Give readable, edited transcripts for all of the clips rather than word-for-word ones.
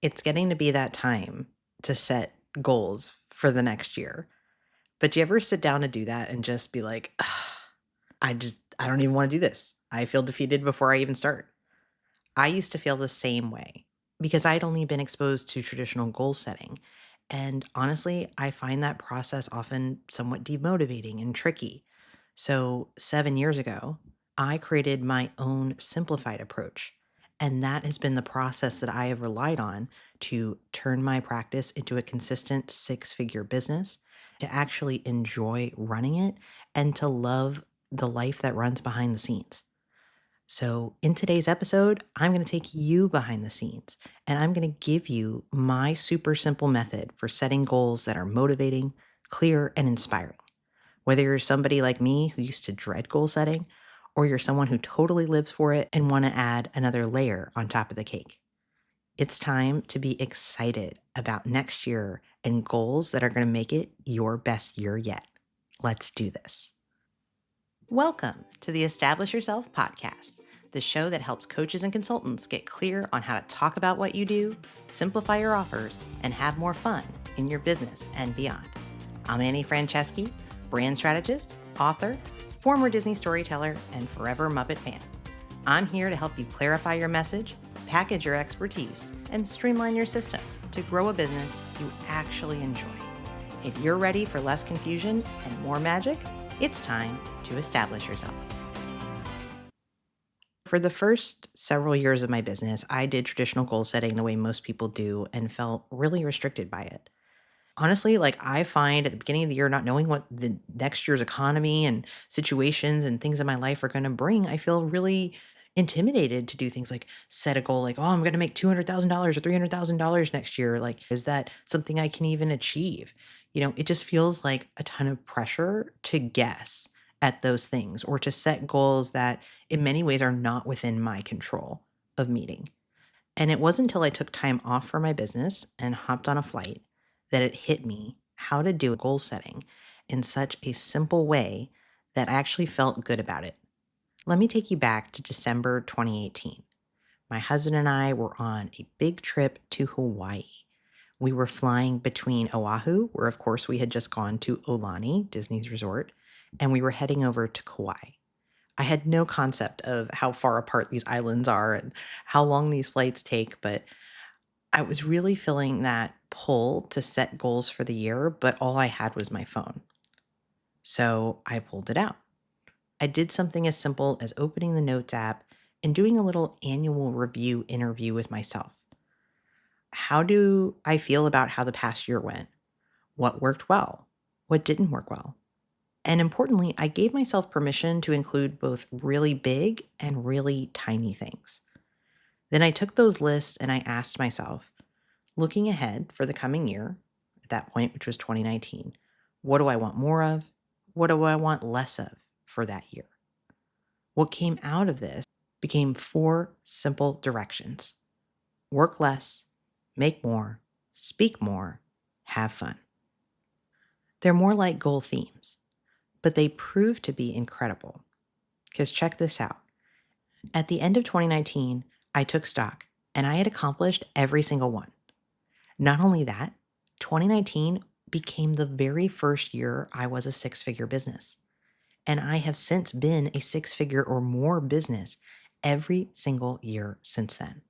It's getting to be that time to set goals for the next year. But do you ever sit down to do that and just be like, "Ugh, I don't even want to do this. I feel defeated before I even start." I used to feel the same way because I'd only been exposed to traditional goal setting. And honestly, I find that process often somewhat demotivating and tricky. So, 7 years ago, I created my own simplified approach. And that has been the process that I have relied on to turn my practice into a consistent 6 figure business, to actually enjoy running it, and to love the life that runs behind the scenes. So, in today's episode, I'm going to take you behind the scenes and I'm going to give you my super simple method for setting goals that are motivating, clear, and inspiring. Whether you're somebody like me who used to dread goal setting, or you're someone who totally lives for it and want to add another layer on top of the cake. It's time to be excited about next year and goals that are going to make it your best year yet. Let's do this. Welcome to the Establish Yourself podcast, the show that helps coaches and consultants get clear on how to talk about what you do, simplify your offers, and have more fun in your business and beyond. I'm Annie Franceschi, brand strategist, author, former Disney storyteller, and forever Muppet fan. I'm here to help you clarify your message, package your expertise, and streamline your systems to grow a business you actually enjoy. If you're ready for less confusion and more magic, it's time to establish yourself. For the first several years of my business, I did traditional goal setting the way most people do and felt really restricted by it. Honestly, I find at the beginning of the year, not knowing what the next year's economy and situations and things in my life are going to bring, I feel really intimidated to do things like set a goal like, oh, I'm going to make $200,000 or $300,000 next year. Like, is that something I can even achieve? It just feels like a ton of pressure to guess at those things or to set goals that in many ways are not within my control of meeting. And it wasn't until I took time off for my business and hopped on a flight that it hit me how to do goal setting in such a simple way that I actually felt good about it. Let me take you back to December 2018. My husband and I were on a big trip to Hawaii. We were flying between Oahu, where of course we had just gone to Aulani, Disney's resort, and we were heading over to Kauai. I had no concept of how far apart these islands are and how long these flights take, but I was really feeling that pull to set goals for the year, but all I had was my phone. So I pulled it out. I did something as simple as opening the Notes app and doing a little annual review interview with myself. How do I feel about how the past year went? What worked well? What didn't work well? And importantly, I gave myself permission to include both really big and really tiny things. Then I took those lists and I asked myself, looking ahead for the coming year, at that point, which was 2019, what do I want more of? What do I want less of for that year? What came out of this became 4 simple directions: work less, make more, speak more, have fun. They're more like goal themes, but they prove to be incredible. Because check this out. At the end of 2019, I took stock and I had accomplished every single one. Not only that, 2019 became the very first year I was a 6-figure business. And I have since been a 6-figure or more business every single year since then.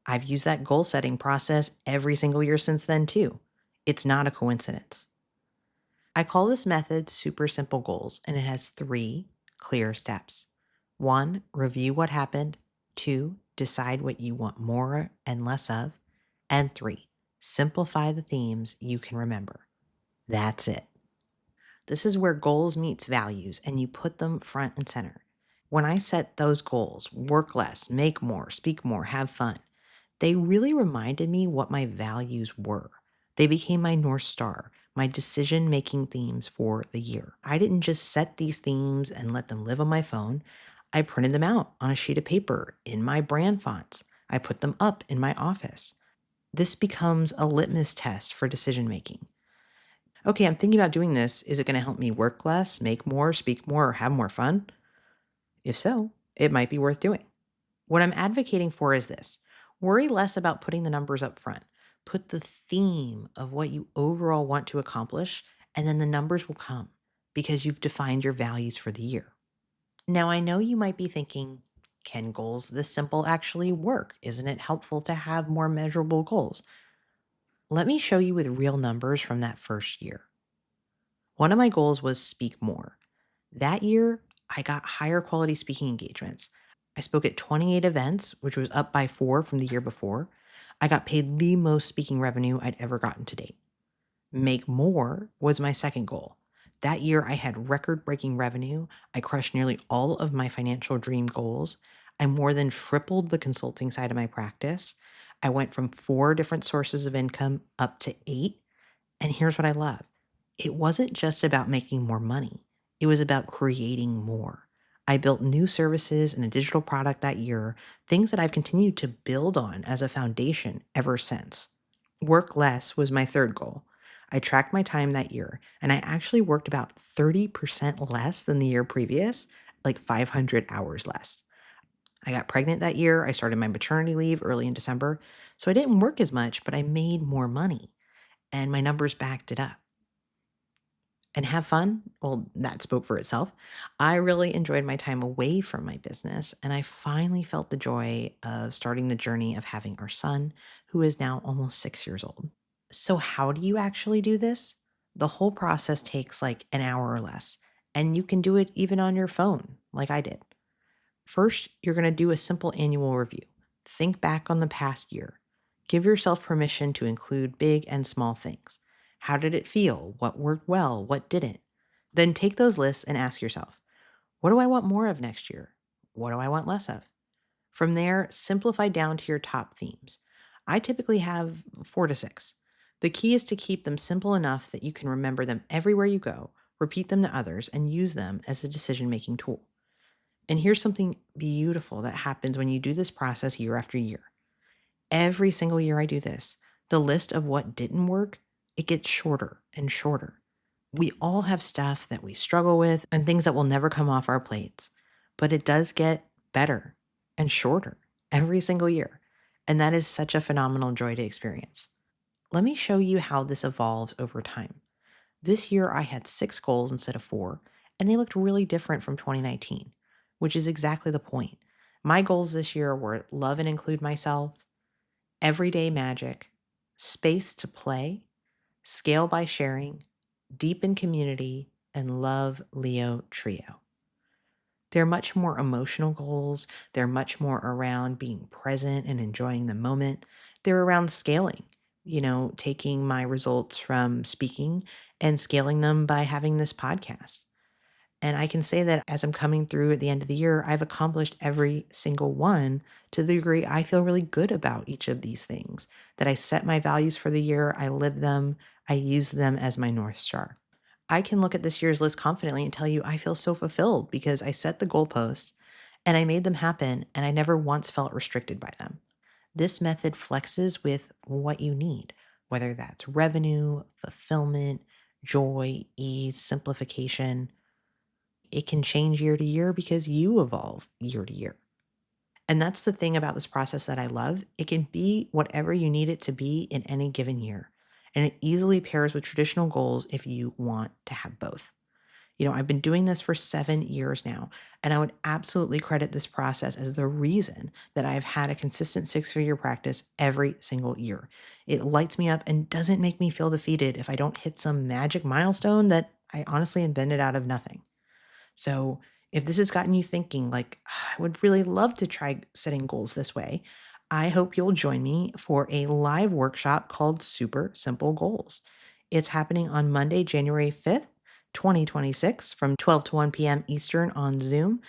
I've used that goal setting process every single year since then too. It's not a coincidence. I call this method super simple goals, and it has 3 clear steps. 1, review what happened. 2, decide what you want more and less of. And 3, simplify the themes you can remember. That's it. This is where goals meets values and you put them front and center. When I set those goals, work less, make more, speak more, have fun, they really reminded me what my values were. They became my North Star, my decision-making themes for the year. I didn't just set these themes and let them live on my phone. I printed them out on a sheet of paper in my brand fonts. I put them up in my office. This becomes a litmus test for decision-making. Okay, I'm thinking about doing this. Is it going to help me work less, make more, speak more, or have more fun? If so, it might be worth doing. What I'm advocating for is this. Worry less about putting the numbers up front. Put the theme of what you overall want to accomplish, and then the numbers will come because you've defined your values for the year. Now, I know you might be thinking, can goals this simple actually work? Isn't it helpful to have more measurable goals? Let me show you with real numbers from that first year. One of my goals was speak more. That year, I got higher quality speaking engagements. I spoke at 28 events, which was up by 4 from the year before. I got paid the most speaking revenue I'd ever gotten to date. Make more was my second goal. That year, I had record breaking revenue. I crushed nearly all of my financial dream goals. I more than tripled the consulting side of my practice. I went from 4 different sources of income up to 8. And here's what I love, it wasn't just about making more money, it was about creating more. I built new services and a digital product that year, things that I've continued to build on as a foundation ever since. Work less was my third goal. I tracked my time that year, and I actually worked about 30% less than the year previous, like 500 hours less. I got pregnant that year. I started my maternity leave early in December. So I didn't work as much, but I made more money and my numbers backed it up. And have fun? Well, that spoke for itself. I really enjoyed my time away from my business, and I finally felt the joy of starting the journey of having our son, who is now almost 6 years old. So, how do you actually do this? The whole process takes like an hour or less, and you can do it even on your phone, like I did. First, you're going to do a simple annual review. Think back on the past year. Give yourself permission to include big and small things. How did it feel? What worked well? What didn't? Then take those lists and ask yourself, what do I want more of next year? What do I want less of? From there, simplify down to your top themes. I typically have 4 to 6. The key is to keep them simple enough that you can remember them everywhere you go, repeat them to others, and use them as a decision making tool. And here's something beautiful that happens when you do this process year after year. Every single year I do this, the list of what didn't work, it gets shorter and shorter. We all have stuff that we struggle with and things that will never come off our plates, but it does get better and shorter every single year. And that is such a phenomenal joy to experience. Let me show you how this evolves over time. This year, I had 6 goals instead of 4, and they looked really different from 2019, which is exactly the point. My goals this year were love and include myself, everyday magic, space to play, scale by sharing, deepen community, and love Leo trio. They're much more emotional goals. They're much more around being present and enjoying the moment. They're around scaling, taking my results from speaking and scaling them by having this podcast. And I can say that as I'm coming through at the end of the year, I've accomplished every single one to the degree I feel really good about each of these things. That I set my values for the year, I live them, I use them as my North Star. I can look at this year's list confidently and tell you I feel so fulfilled because I set the goalposts and I made them happen and I never once felt restricted by them. This method flexes with what you need, whether that's revenue, fulfillment, joy, ease, simplification. It can change year to year because you evolve year to year. And that's the thing about this process that I love. It can be whatever you need it to be in any given year. And it easily pairs with traditional goals if you want to have both. I've been doing this for 7 years now, and I would absolutely credit this process as the reason that I've had a consistent 6 figure practice every single year. It lights me up and doesn't make me feel defeated if I don't hit some magic milestone that I honestly invented out of nothing. So, if this has gotten you thinking, like, I would really love to try setting goals this way, I hope you'll join me for a live workshop called Super Simple Goals. It's happening on Monday, January 5th, 2026, from 12 to 1 p.m. Eastern on Zoom.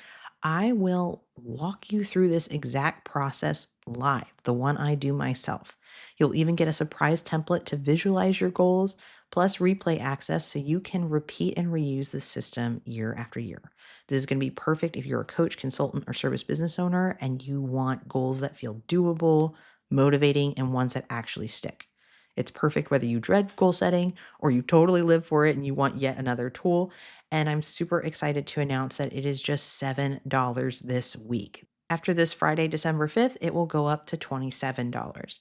I will walk you through this exact process live, the one I do myself. You'll even get a surprise template to visualize your goals, plus replay access so you can repeat and reuse the system year after year. This is going to be perfect if you're a coach, consultant, or service business owner and you want goals that feel doable, motivating, and ones that actually stick. It's perfect whether you dread goal setting or you totally live for it and you want yet another tool. And I'm super excited to announce that it is just $7 this week. After this Friday, December 5th, it will go up to $27.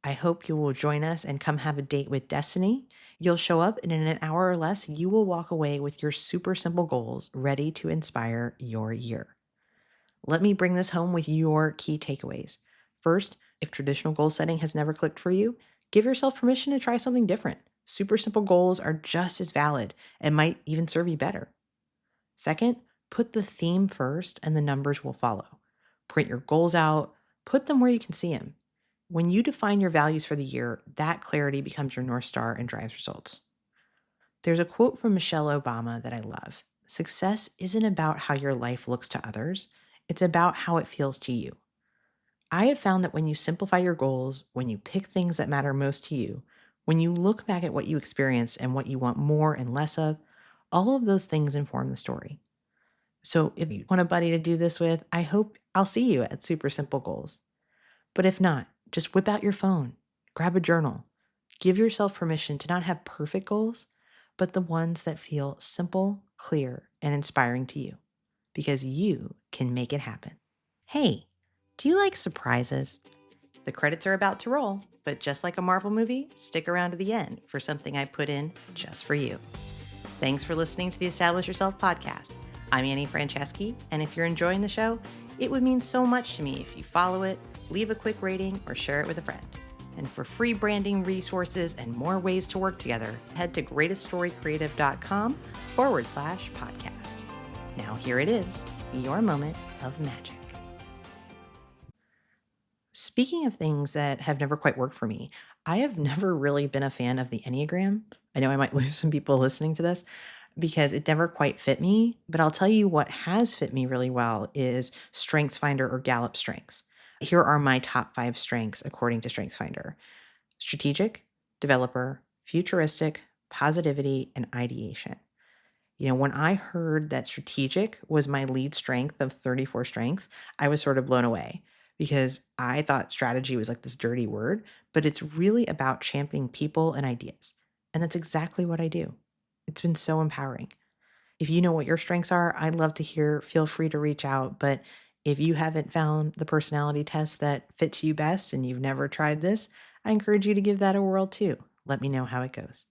I hope you will join us and come have a date with Destiny. You'll show up, and in an hour or less, you will walk away with your super simple goals ready to inspire your year. Let me bring this home with your key takeaways. First, if traditional goal setting has never clicked for you, give yourself permission to try something different. Super simple goals are just as valid and might even serve you better. Second, put the theme first and the numbers will follow. Print your goals out, put them where you can see them. When you define your values for the year, that clarity becomes your North Star and drives results. There's a quote from Michelle Obama that I love. Success isn't about how your life looks to others, it's about how it feels to you. I have found that when you simplify your goals, when you pick things that matter most to you, when you look back at what you experienced and what you want more and less of, all of those things inform the story. So if you want a buddy to do this with, I hope I'll see you at Super Simple Goals. But if not, just whip out your phone, grab a journal, give yourself permission to not have perfect goals, but the ones that feel simple, clear, and inspiring to you, because you can make it happen. Hey, do you like surprises? The credits are about to roll, but just like a Marvel movie, stick around to the end for something I put in just for you. Thanks for listening to the Establish Yourself podcast. I'm Annie Franceschi, and if you're enjoying the show, it would mean so much to me if you follow it, leave a quick rating, or share it with a friend. And for free branding resources and more ways to work together, head to greateststorycreative.com/podcast. Now here it is, your moment of magic. Speaking of things that have never quite worked for me, I have never really been a fan of the Enneagram. I know I might lose some people listening to this because it never quite fit me, but I'll tell you what has fit me really well is StrengthsFinder or Gallup Strengths. Here are my top 5 strengths according to StrengthsFinder: strategic, developer, futuristic, positivity, and ideation. When I heard that strategic was my lead strength of 34 strengths, I was sort of blown away because I thought strategy was like this dirty word, but it's really about championing people and ideas. And that's exactly what I do. It's been so empowering. If you know what your strengths are, I'd love to hear. Feel free to reach out. But if you haven't found the personality test that fits you best and you've never tried this, I encourage you to give that a whirl too. Let me know how it goes.